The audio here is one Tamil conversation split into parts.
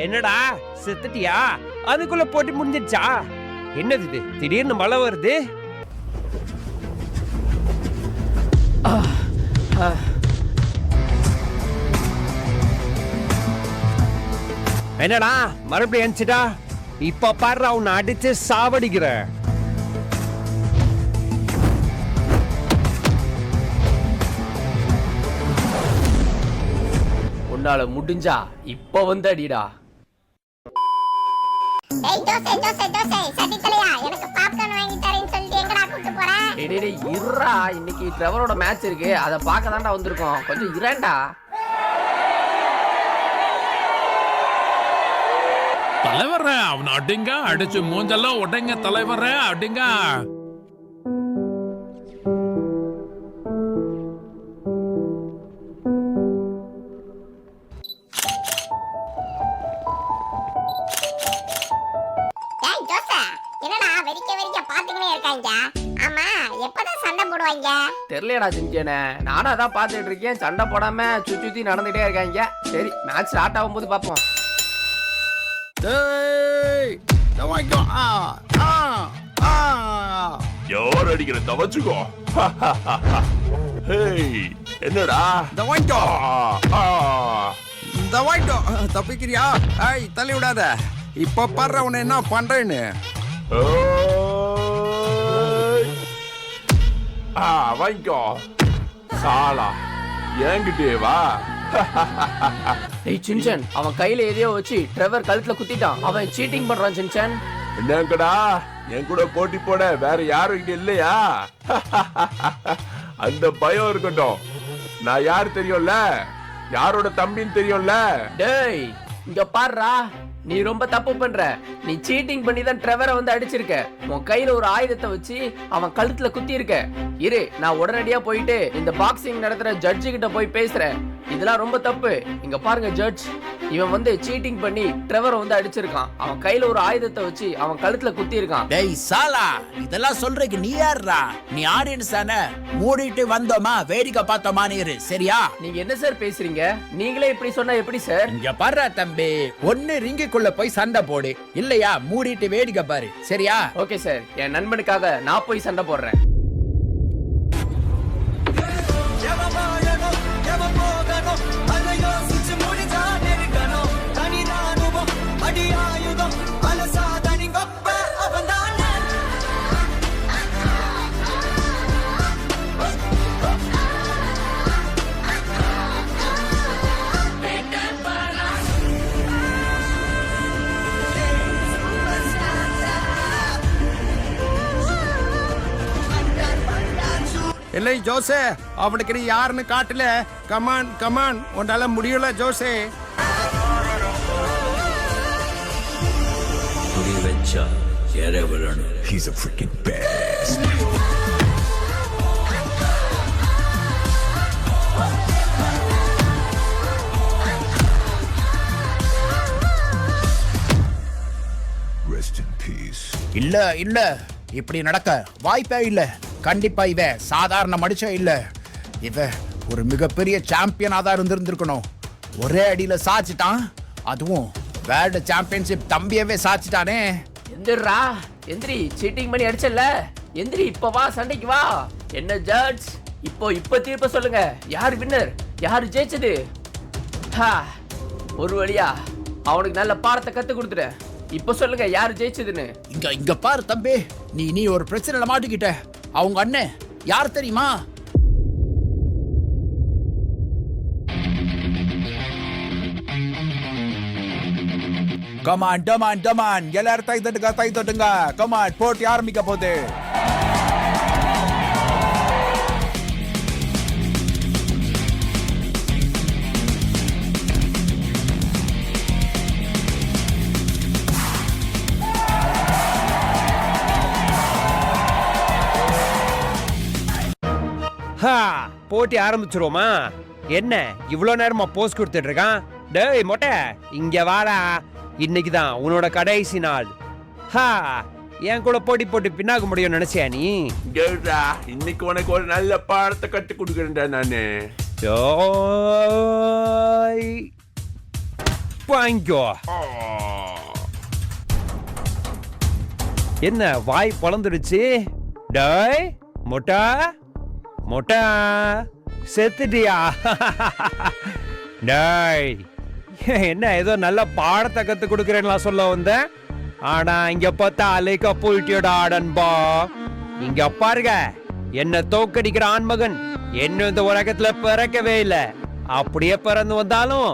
என்னடா செத்துட்டியா? அதுக்குள்ள போட்டி முடிஞ்சிடுச்சா? என்னது இது, திடீர்னு மழை வருது? என்னடா மறுபடியும் எந்திச்சிட்டா? இப்ப பாரு உன்னை அடிச்சு சாவடிக்கிற. உன்னால முடிஞ்சா இப்ப வந்து அடிடா. இருடா, இன்னைக்கு ட்ரெவரோட மேட்ச் இருக்கு, அத பார்க்க தான்டா வந்திருக்கோம். கொஞ்சம் இரண்டா. தலைவர அவன் அடிங்க, அடிச்சு மூஞ்செல்லாம் உடைங்க தலைவர அடிங்க. தெரியலடா சிங்கனே, நானும் அதான் பாத்துட்டு இருக்கேன். சண்டை போடாம சுத்தி நடந்துட்டே இருக்காங்க. சரி, மேட்ச் ஸ்டார்ட் ஆகும்போது பாப்போம். யார் அடிக்கிற தவச்சுக்கோ. என்னடா தப்பிக்கிறியா? தள்ளி விடாத. இப்ப பாரு உன்னை என்ன பண்றேன்னு. வாங்கிக்கோ சாலா, என்கிட்டே வா. ஏய் சின்சன், அவன் கையில எதையோ வச்சு ட்ரெவர் கழுத்துல குத்திட்டான். அவன் சீட்டிங் பண்றான் சின்சன். என்னங்கடா, என் கூட போட்டி போட வேற யாரும் இங்க இல்லையா? அந்த பயம் இருக்கட்டும். நான் யாரு தெரியும்ல, யாரோட தம்பின்னு தெரியும்ல. டேய் இங்க பாருடா, நீ ரொம்ப தப்பு பண்ற. நீ சீட்டிங் பண்ணி தான் ட்ரெவரை வந்து அடிச்சிருக்க. உன் கையில ஒரு ஆயுதத்தை வச்சு அவன் கழுத்துல குத்தி இருக்க. இரு, நான் உடனடியா போயிட்டு இந்த பாக்ஸிங் நடத்துற ஜட்ஜு கிட்ட போய் பேசுறேன். இதெல்லாம் ரொம்ப தப்பு. இங்க பாருங்க ஜட்ஜ், இவன் வந்து சீட்டிங் பண்ணி ட்ரெவரை வந்து அடிச்சிருக்கான். அவன் கையில ஒரு ஆயுதத்தை வச்சு அவன் கழுத்துல குத்தி இருக்கான். டேய் சாலா, இதெல்லாம் சொல்றதுக்கு நீ யாருடா? நீ ஆடியன்ஸ் தானே? மூடிட்டு வந்தோமா வேடிக்கை பார்த்தோமா இரு, சரியா? நீங்க என்ன சார் பேசுறீங்க? நீங்களே இப்படி சொன்னா எப்படி சார்? இங்க பாரு தம்பி, ஒன்னு ரிங்குக்குள்ள போய் சண்டை போடு, இல்லையா மூடிட்டு வேடிக்கை பாரு, சரியா? ஓகே சார், என் நண்பனுக்காக நான் போய் சண்டை போடுறேன். இல்லை ஜோசே, அவனுக்கு நீ யாருன்னு காட்டல. கமான் கமான், உன்னால முடியல José. He's a freaking badass. Rest in peace. இல்ல இல்ல, இப்படி நடக்க வாய்ப்பே இல்ல. கண்டிப்பா இவ சாதாரண மனுஷன் இல்ல. இவ ஒரு மிகப்பெரிய சாம்பியனா தான் இருந்திருக்கணும். ஒரே அடியில சாச்சிட்டான், அதுவும் வேர்ல்டு சாம்பியன்ஷிப் தம்பியவே சாச்சிட்டானே. எந்திரா, எந்திரி. சீட்டிங் பண்ணி அடிச்சல, எந்திரி. இப்ப வா, சண்டைக்கு வா. என்ன ஜட்ஜ், இப்ப தீர்ப்ப சொல்லுங்க. யார் வின்னர், யாரு ஜெயிச்சது? ஒரு வழியா அவனுக்கு நல்ல பாடத்தை கத்து கொடுத்துட்டேன். இப்ப சொல்லுங்க யாரு ஜெயிச்சதுன்னு. இங்க பாரு தம்பி, நீ ஒரு பிரச்சனைல மாட்டிக்கிட்ட. அவங்க அண்ணன் யார் தெரியுமா? கமான் டமான் டமான், எல்லாரும் கை தட்டுங்க. கமான், போட்டி ஆரம்பிக்க போகுது. போட்டி ஆரம்பிச்சிருவோமா? என்ன இவ்வளவு நேரமா போஸ் கொடுத்துட்டு இருக்கான்? டேய் மொட்டை, இங்க வாடா. இன்னைக்குதான் உன்னோட கடைசி நாள். என் கூட போட்டி போட்டு பின்னாக முடியும் நினைச்சியா நீ? இன்னைக்கு உனக்கு ஒரு நல்ல பாடத்தை கத்து கொடுக்குறேன்டா நானு. இப்போ வாங்கிக்கோ. என்ன வாய் பொளந்துடுச்சு? டேய் மொட்டா மொட்டா செத்துட்டியா? டேய் என்ன ஏதோ நல்ல பாடத்தை கத்து கொடுக்கறேன்னு சொல்ல வந்தேன். ஆனா இங்க பார்த்தா அலைக்க போயிட்டியோட ஆடன்பா. இங்க பாருங்க, என்ன தோக்கடிக்கிற ஆண்மகன் என்ன இந்த உலகத்துல பிறக்கவே இல்ல. அப்படியே பிறந்து வந்தாலும்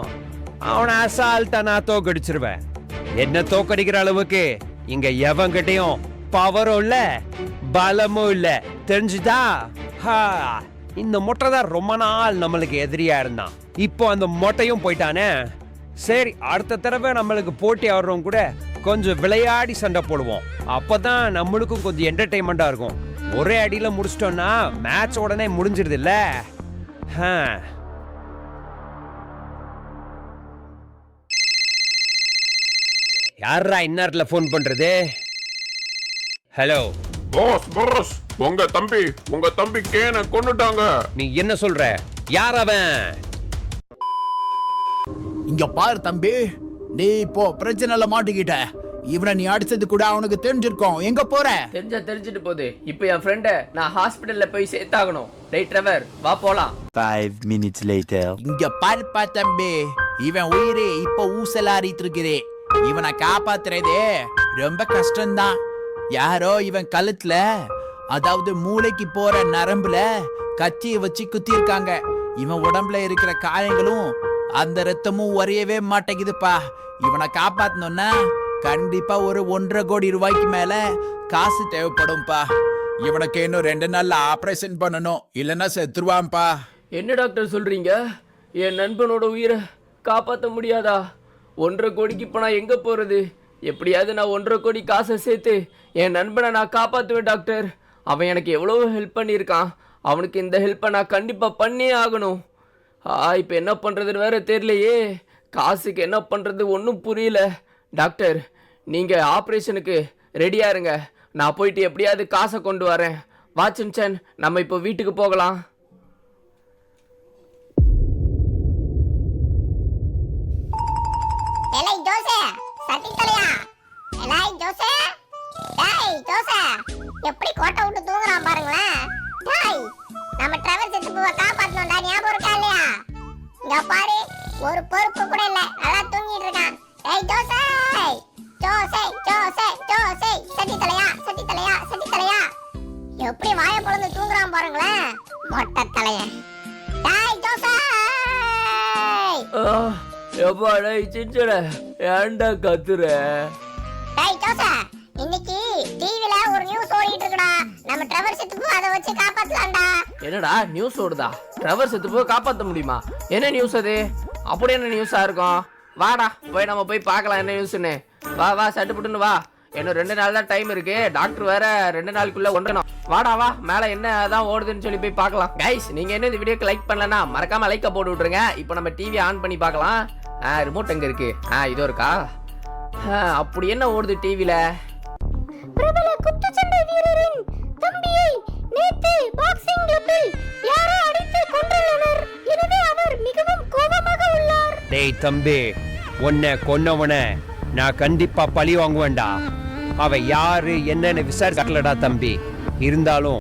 அவனை அசால்ட்டா நான் தோக்கடிச்சிருவேன். என்ன தோக்கடிக்கிற அளவுக்கு இங்க எவங்கிட்டையும் பவரும் இல்ல, பலமும் இல்ல. தெரிஞ்சுதா? இந்த மொட்டை தான் ரொம்ப நாள் நம்மளுக்கு எதிரியா இருந்தான். இப்போ அந்த மொட்டையும் போயிட்டானே. சரி, அடுத்த தடவை நம்மளுக்கு போட்டி ஆடுறோம் கூட கொஞ்சம் விளையாடி சண்டை போடுவோம். அப்பதான் நம்மளுக்கும் கொஞ்சம் என்டர்டைன்மெண்டா இருக்கும். ஒரே அடியில முடிச்சிட்டோம்னா மேட்ச் உடனே முடிஞ்சிருது இல்ல? யாரா இந்நேரத்துல போன் பண்றது? ஹலோ பாஸ், உங்க தம்பி கேனை கொன்னுட்டாங்க. நீ என்ன சொல்ற? யார் அவன்? இங்க பாரு தம்பி, நீ இப்போ பிரச்சனைல மாட்டிக்கிட்ட. இவனை நீ அடிச்சது கூட அவனுக்கு தெரிஞ்சிருக்கும். எங்க போற? தெரிஞ்சிட்டு போகுது. இப்போ என் ஃப்ரெண்ட நான் ஹாஸ்பிடல்ல போய் சேர்த்தாகணும். டேய் ட்ரெவர், வா போலாம். 5 minutes later. இங்க பாருப்பா தம்பி, இவன் உயிரே இப்போ ஊசலாரிட்டு இருக்குதே. இவனை காப்பாத்துறதே ரொம்ப கஷ்டம்தான். யாரோ இவன் கழுத்துல, அதாவது மூளைக்கு போற நரம்புல கத்தியை வச்சு குத்தி இருக்காங்க. இவன் உடம்புல இருக்கிற காயங்களும் அந்த ரத்தமும் வரையவே மாட்டேங்குதுப்பா. இவனை காப்பாத்தணும்னா கண்டிப்பா ஒரு 1.5 கோடி ரூபாய்க்கு மேல காசு தேவைப்படும்பா. இவனுக்கு இன்னும் 2 நாள்ல ஆபரேஷன் பண்ணணும், இல்லைன்னா செத்துருவான்பா. என்ன டாக்டர் சொல்றீங்க? என் நண்பனோட உயிரை காப்பாற்ற முடியாதா? 1.5 கோடிக்கு இப்போ நான் எங்க போறது? எப்படியாவது நான் 1.5 கோடி காசை சேர்த்து என் நண்பனை நான் காப்பாற்றுவேன் டாக்டர். அவன் எனக்கு எவ்வளோ ஹெல்ப் பண்ணியிருக்கான். அவனுக்கு இந்த ஹெல்ப்பை நான் கண்டிப்பாக பண்ணியே ஆகணும். இப்போ என்ன பண்ணுறதுன்னு வேற தெரியலையே. காசுக்கு என்ன பண்ணுறது ஒன்றும் புரியல. டாக்டர், நீங்கள் ஆப்ரேஷனுக்கு ரெடியாக இருங்க. நான் போயிட்டு எப்படியாவது காசை கொண்டு வரேன். வாட்சன், நம்ம இப்போ வீட்டுக்கு போகலாம். எப்படி கோட்டை விட்டு தூங்குறான் பாருங்களேன். டேய், நம்ம டிராவல் செத்து போவ காப்பாத்தணும்டா, ஞாபகம் இருக்கா இல்லையா? இங்க பாரு, ஒரு பொறுப்பு கூட இல்ல, நல்லா தூங்கிட்டு இருக்கான். டேய் ஜோசே, ஜோசே ஜோசே ஜோசே, சட்டி தலையா, எப்படி வாய பொளந்து தூங்குறான் பாருங்களேன், மொட்டை தலையன். டேய் ஜோசே, எப்பா டேய் சிஞ்சட, ஏன்டா கத்துற? டேய் ஜோசே, இன்னைக்கு டிவில ஒரு நியூஸ் ஓடிட்டு இருக்குடா. நம்ம டிரைவர் செத்து போய் அதை வச்சு காப்பாத்தலாம்டா. என்னடா நியூஸ் ஓடுதா? டிரைவர் செத்து போய் காப்பாற்ற முடியுமா? என்ன நியூஸ் அது? அப்படி என்ன நியூஸா இருக்கும்? வாடா போய் நம்ம போய் பார்க்கலாம் என்ன நியூஸ்னு. வா சட்டுப்புட்டுன்னு வா. இன்னும் 2 நாள் தான் டைம் இருக்கு. டாக்டர் வேற 2 நாளுக்குள்ள ஒன்றணும். வாடா வா, மேல என்ன தான் ஓடுதுன்னு சொல்லி போய் பார்க்கலாம். கைஸ், நீங்க என்ன இந்த வீடியோக்கு லைக் பண்ணலன்னா மறக்காம லைக்க போட்டு விட்டுருங்க. இப்போ நம்ம டிவி ஆன் பண்ணி பார்க்கலாம். ரிமோட் எங்க இருக்கு? இதோ இருக்கா? அப்படி என்ன ஓடுது டிவில? பிரபல குத்துச்சண்டை வீரரின் தம்பியை நேத்து பாக்ஸிங் கிளப்பில் யாரோ அடித்து கொன்றுள்ளனர். எனவே அவர் மிகவும் கோபமாக உள்ளார். டேய் தம்பி, உன்னை கொன்னவனை நான் கண்டிப்பா பழி வாங்குவேன்டா. அவ யாரு என்னன்னு விசாரிக்கலடா தம்பி. இருந்தாலும்